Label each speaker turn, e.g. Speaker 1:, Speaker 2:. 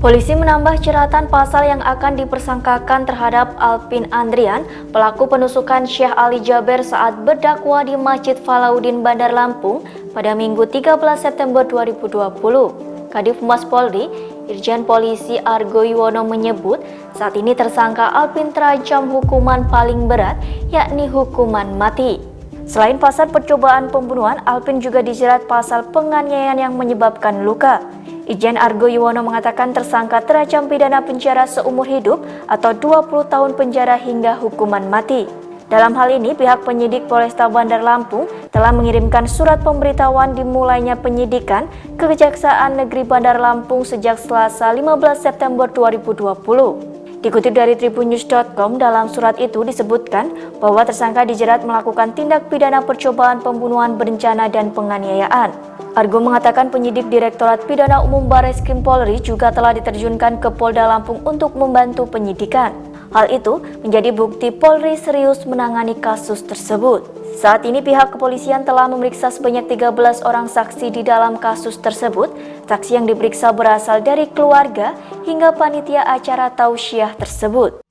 Speaker 1: Polisi menambah jeratan pasal yang akan dipersangkakan terhadap Alpin Andrian, pelaku penusukan Syekh Ali Jaber saat berdakwah di Masjid Falahuddin Bandar Lampung pada Minggu 13 September 2020. Kadif Humas Polri, Irjen Polisi Argo Yuwono menyebut saat ini tersangka Alpin terancam hukuman paling berat, yakni hukuman mati. Selain pasal percobaan pembunuhan, Alpin juga dijerat pasal penganiayaan yang menyebabkan luka. Irjen Argo Yuwono mengatakan tersangka terancam pidana penjara seumur hidup atau 20 tahun penjara hingga hukuman mati. Dalam hal ini, pihak penyidik Polresta Bandar Lampung telah mengirimkan surat pemberitahuan dimulainya penyidikan ke Kejaksaan Negeri Bandar Lampung sejak Selasa 15 September 2020. Dikutip dari tribunnews.com, dalam surat itu disebutkan bahwa tersangka dijerat melakukan tindak pidana percobaan pembunuhan berencana dan penganiayaan. Argo mengatakan penyidik Direktorat Pidana Umum Barreskrim Polri juga telah diterjunkan ke Polda Lampung untuk membantu penyidikan. Hal itu menjadi bukti Polri serius menangani kasus tersebut. Saat ini pihak kepolisian telah memeriksa sebanyak 13 orang saksi di dalam kasus tersebut. Saksi yang diperiksa berasal dari keluarga hingga panitia acara tausiah tersebut.